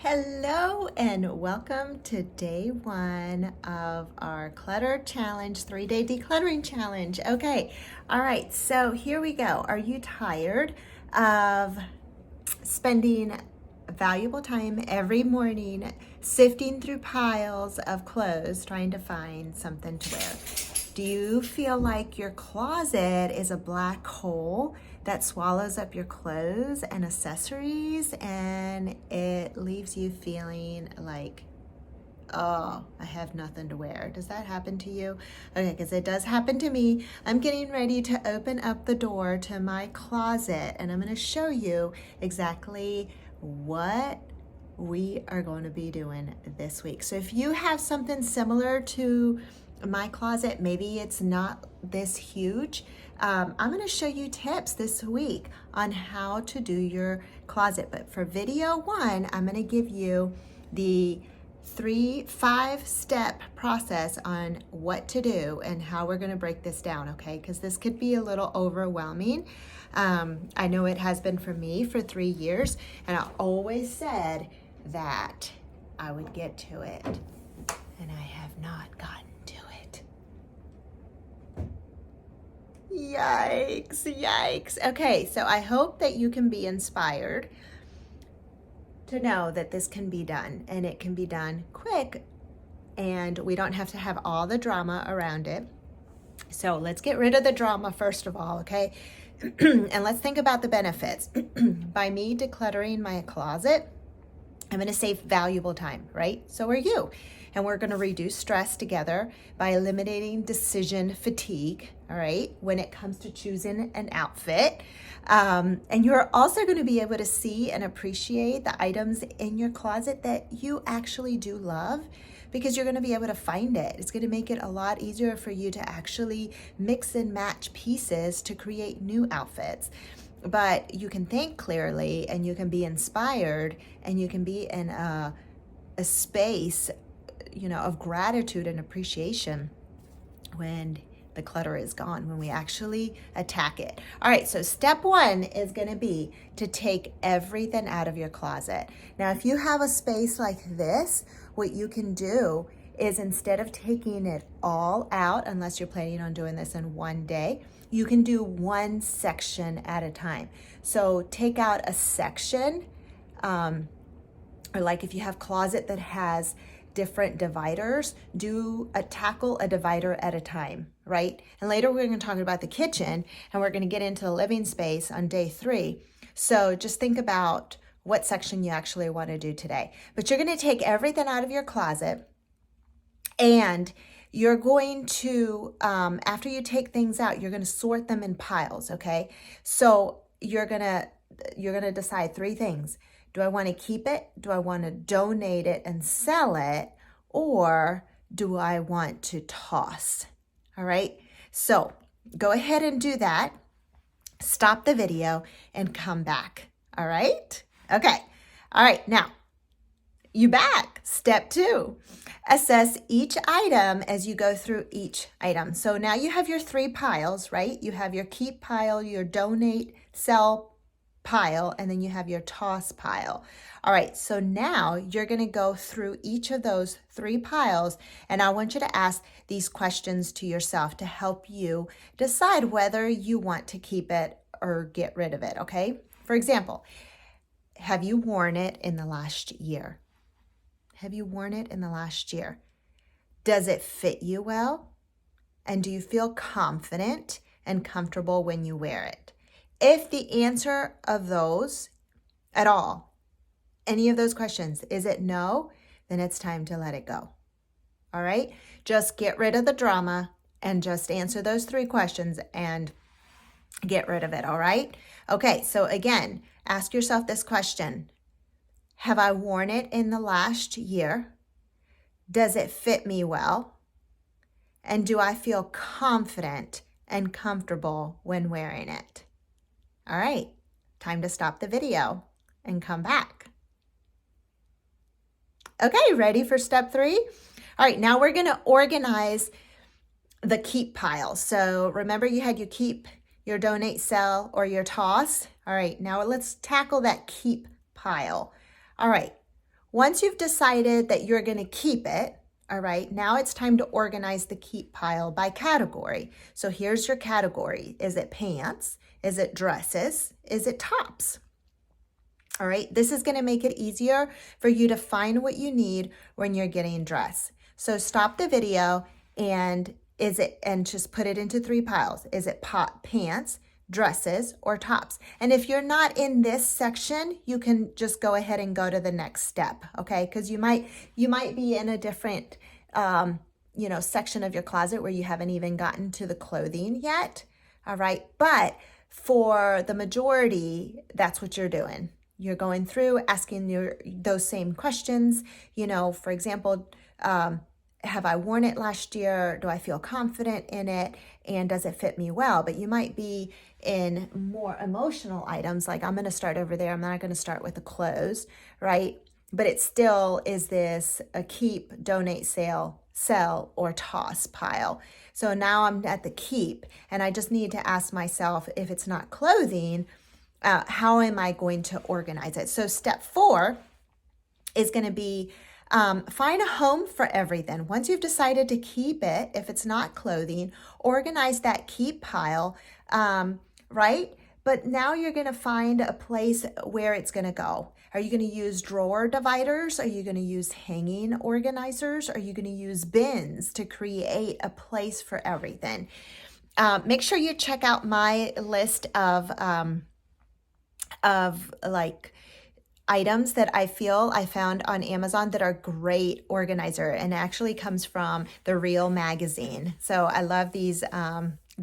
Hello and welcome to day one of our clutter challenge, 3-day decluttering challenge. Okay, all right, so here we go. Are you tired of spending valuable time every morning sifting through piles of clothes trying to find something to wear? Do you feel like your closet is a black hole that swallows up your clothes and accessories and it leaves you feeling like, oh, I have nothing to wear? Does that happen to you? Okay, because it does happen to me. I'm getting ready to open up the door to my closet and I'm going to show you exactly what we are going to be doing this week. So if you have something similar to my closet, maybe it's not this huge, I'm going to show you tips this week on how to do your closet. But for video one, I'm going to give you the 5-step process on what to do and how we're going to break this down, okay? Because this could be a little overwhelming. I know it has been for me for 3 years, and I always said that I would get to it, and I have not gotten to it. Yikes, yikes. Okay, so I hope that you can be inspired to know that this can be done, and it can be done quick, and we don't have to have all the drama around it. So let's get rid of the drama first of all, okay? And let's think about the benefits. By me decluttering my closet, I'm going to save valuable time, right? So are you. And we're going to reduce stress together by eliminating decision fatigue, all right, when it comes to choosing an outfit. And you're also going to be able to see and appreciate the items in your closet that you actually do love, because you're going to be able to find it. It's going to make it a lot easier for you to actually mix and match pieces to create new outfits. But you can think clearly and you can be inspired and you can be in a space, of gratitude and appreciation when the clutter is gone, when we actually attack it. All right, so step one is going to be to take everything out of your closet. Now, if you have a space like this, what you can do is, instead of taking it all out, unless you're planning on doing this in one day, you can do one section at a time. So take out a section, or like if you have closet that has different dividers, tackle a divider at a time, right? And later we're going to talk about the kitchen, and we're going to get into the living space on day 3. So just think about what section you actually want to do today. But you're going to take everything out of your closet, and you're going to, after you take things out, you're going to sort them in piles, okay? So you're going to decide 3 things. Do I want to keep it? Do I want to donate it and sell it? Or do I want to toss? All right. So go ahead and do that. Stop the video and come back. All right. Okay. All right. Now, you back. Step 2, assess each item as you go through each item. So now you have your 3 piles, right? You have your keep pile, your donate, sell pile, and then you have your toss pile. All right, so now you're going to go through each of those 3 piles, and I want you to ask these questions to yourself to help you decide whether you want to keep it or get rid of it, okay? For example, have you worn it in the last year? Have you worn it in the last year? Does it fit you well? And do you feel confident and comfortable when you wear it? If the answer of those at all, any of those questions, is it no, then it's time to let it go. All right? Just get rid of the drama and just answer those 3 questions and get rid of it, all right? Okay, so again, ask yourself this question. Have I worn it in the last year? Does it fit me well? And do I feel confident and comfortable when wearing it? All right, time to stop the video and come back. Okay, ready for step 3? All right, now we're going to organize the keep pile. So remember, you had your keep, your donate, sell, or your toss. All right, now let's tackle that keep pile. All right, Once you've decided that you're going to keep it, all right, now it's time to organize the keep pile by category. So here's your category. Is it pants? Is it dresses? Is it tops? All right, this is going to make it easier for you to find what you need when you're getting dressed. So stop the video and just put it into 3 piles. Is it pants, dresses, or tops? And if you're not in this section, you can just go ahead and go to the next step, okay? Because you might be in a different section of your closet where you haven't even gotten to the clothing yet. All right, but for the majority, that's what you're doing. You're going through asking those same questions. For example, have I worn it last year? Do I feel confident in it? And does it fit me well? But you might be in more emotional items, like I'm going to start over there. I'm not going to start with the clothes, right? But it still is this a keep, donate, sell, or toss pile. So now I'm at the keep, and I just need to ask myself, if it's not clothing, how am I going to organize it? So step 4 is going to be find a home for everything. Once you've decided to keep it, if it's not clothing, organize that keep pile, right? But now you're going to find a place where it's going to go. Are you going to use drawer dividers? Are you going to use hanging organizers? Are you going to use bins to create a place for everything? Make sure you check out my list of like items that I found on Amazon that are great organizer, and actually comes from the Real magazine. So I love these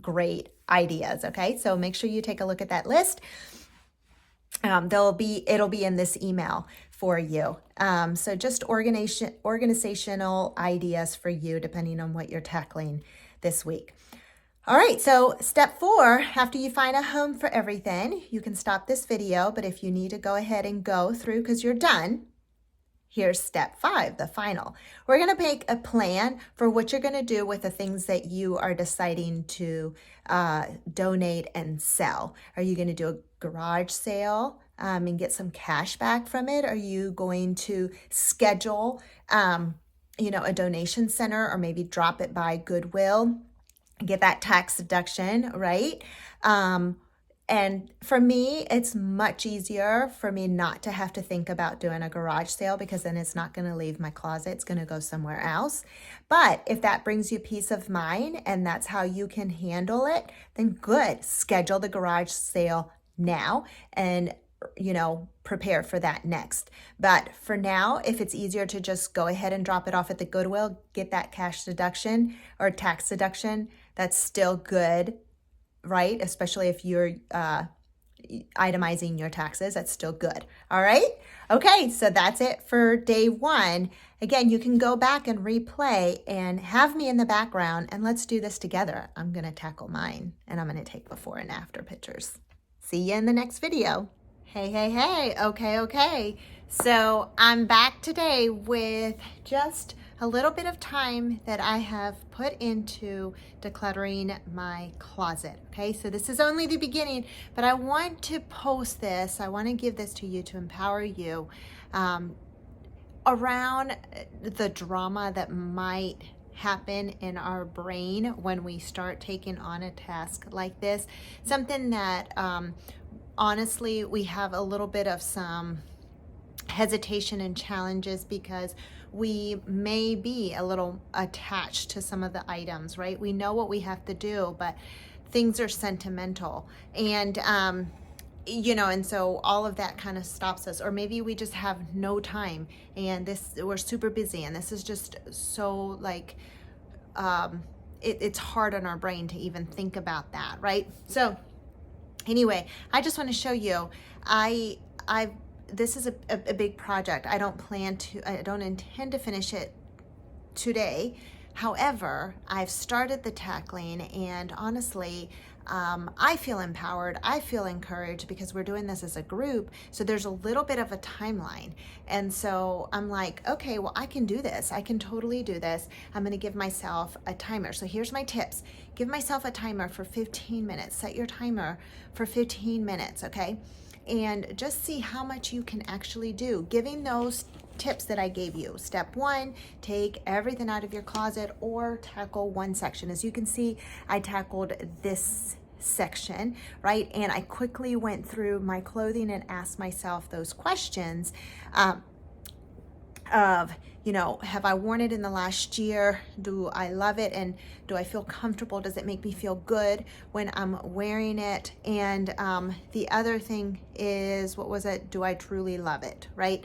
great ideas. Okay, so make sure you take a look at that list. It'll be in this email for you. So just organizational ideas for you, depending on what you're tackling this week. All right, so step 4, after you find a home for everything, you can stop this video, but if you need to go ahead and go through because you're done, here's step 5, the final. We're going to make a plan for what you're going to do with the things that you are deciding to donate and sell. Are you going to do a garage sale and get some cash back from it? Are you going to schedule, a donation center, or maybe drop it by Goodwill? Get that tax deduction, right? And for me, it's much easier for me not to have to think about doing a garage sale, because then it's not going to leave my closet. It's going to go somewhere else. But if that brings you peace of mind and that's how you can handle it, then good. Schedule the garage sale now and prepare for that next. But for now, if it's easier to just go ahead and drop it off at the Goodwill, get that cash deduction or tax deduction, that's still good, right? Especially if you're itemizing your taxes, that's still good. All right? Okay, so that's it for day 1. Again, you can go back and replay and have me in the background, and let's do this together. I'm going to tackle mine, and I'm going to take before and after pictures. See you in the next video. Hey. Okay. So I'm back today with just a little bit of time that I have put into decluttering my closet. Okay, so this is only the beginning, but I want to post this. I want to give this to you to empower you around the drama that might happen in our brain when we start taking on a task like this. Something that honestly, we have a little bit of some hesitation and challenges because we may be a little attached to some of the items, right? We know what we have to do, but things are sentimental. And, and so all of that kind of stops us. Or maybe we just have no time and we're super busy, and this is just so like, it's hard on our brain to even think about that, right? So anyway, I just want to show you, this is a big project. I don't intend to finish it today. However, I've started the tackling, and honestly, I feel empowered. I feel encouraged because we're doing this as a group. So there's a little bit of a timeline. And so I'm like, okay, well, I can do this. I can totally do this. I'm going to give myself a timer. So here's my tips. give myself a timer for 15 minutes. Set your timer for 15 minutes, okay? And just see how much you can actually do. Giving those tips that I gave you. Step 1, take everything out of your closet or tackle one section. As you can see, I tackled this section, right? And I quickly went through my clothing and asked myself those questions of, you know, have I worn it in the last year? Do I love it? And do I feel comfortable? Does it make me feel good when I'm wearing it? And the other thing is, what was it? Do I truly love it, right?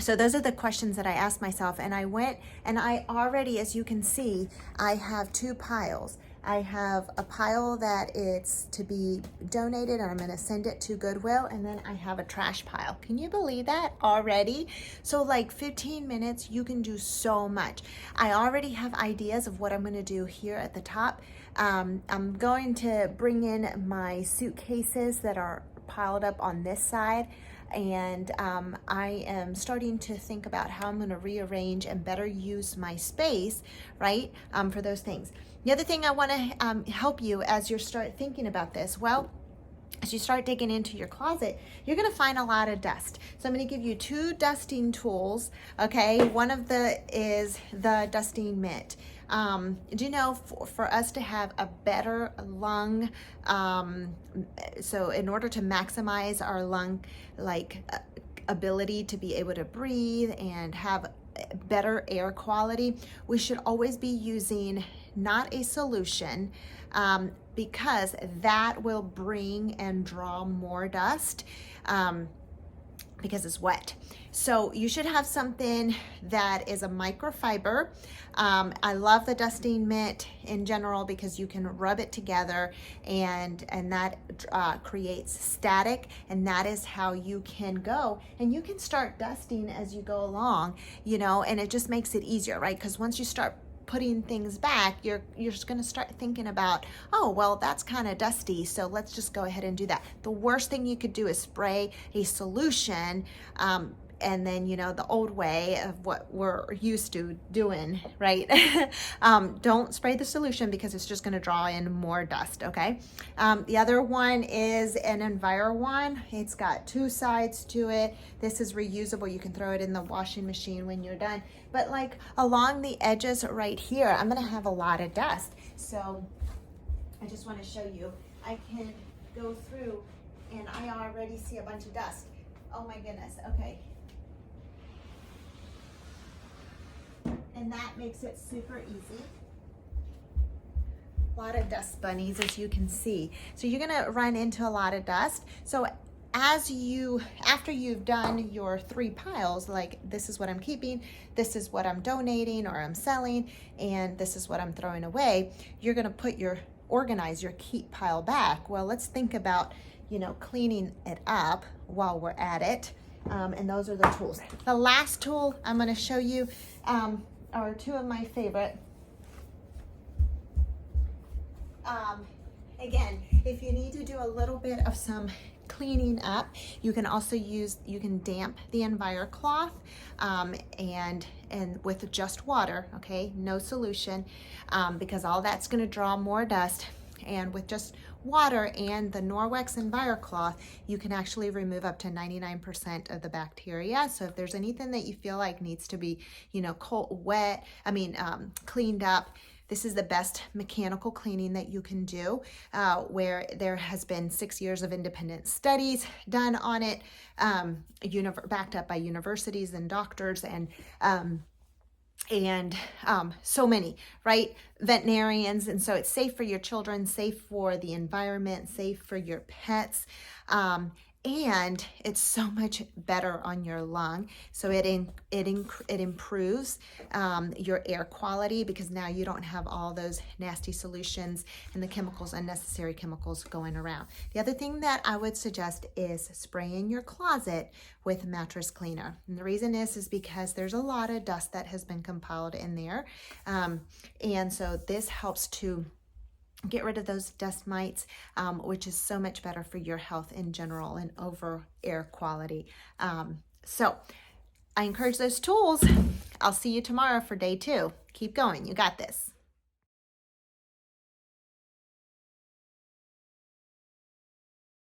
So those are the questions that I asked myself, and I went and I already, as you can see, I have 2 piles. I have a pile that it's to be donated and I'm going to send it to Goodwill, and then I have a trash pile. Can you believe that already? So like 15 minutes, you can do so much. I already have ideas of what I'm going to do here at the top. I'm going to bring in my suitcases that are piled up on this side. And I am starting to think about how I'm going to rearrange and better use my space, right, for those things. The other thing I want to help you as you start thinking about this, well, as you start digging into your closet, you're going to find a lot of dust. So I'm going to give you 2 dusting tools, okay? One of the is the dusting mitt. Do you know, for us to have a better lung, so in order to maximize our lung ability to be able to breathe and have better air quality, we should always be using not a solution, because that will bring and draw more dust, because it's wet. So you should have something that is a microfiber. I love the dusting mitt in general because you can rub it together and that creates static, and that is how you can go and you can start dusting as you go along, you know, and it just makes it easier, right? Because once you start putting things back, you're just going to start thinking about, oh, well, that's kind of dusty, so let's just go ahead and do that. The worst thing you could do is spray a solution, and then, you know, the old way of what we're used to doing, right? Don't spray the solution because it's just going to draw in more dust, okay? The other one is an Enviro one. It's got 2 sides to it. This is reusable. You can throw it in the washing machine when you're done. But like along the edges right here, I'm going to have a lot of dust. So I just want to show you. I can go through and I already see a bunch of dust. Oh my goodness. Okay. And that makes it super easy. A lot of dust bunnies, as you can see. So you're gonna run into a lot of dust. So after you've done your 3 piles, like this is what I'm keeping, this is what I'm donating or I'm selling, and this is what I'm throwing away, you're gonna organize your keep pile back. Well, let's think about, you know, cleaning it up while we're at it. And those are the tools. The last tool I'm gonna show you, are 2 of my favorite. Again, if you need to do a little bit of some cleaning up, you can also you can damp the Enviro cloth, and with just water, okay, no solution, because all that's going to draw more dust. And with just water and the Norwex Enviro cloth, you can actually remove up to 99% of the bacteria. So if there's anything that you feel like needs to be, you know, cleaned up, this is the best mechanical cleaning that you can do, where there has been 6 years of independent studies done on it, backed up by universities and doctors and so many, right, veterinarians. And so it's safe for your children, safe for the environment, safe for your pets, and it's so much better on your lung. So it improves your air quality, because now you don't have all those nasty solutions and the unnecessary chemicals going around. The other thing that I would suggest is spraying your closet with mattress cleaner. And the reason is because there's a lot of dust that has been compiled in there. And so this helps to get rid of those dust mites, which is so much better for your health in general and over air quality. So I encourage those tools. I'll see you tomorrow for day 2. Keep going. You got this.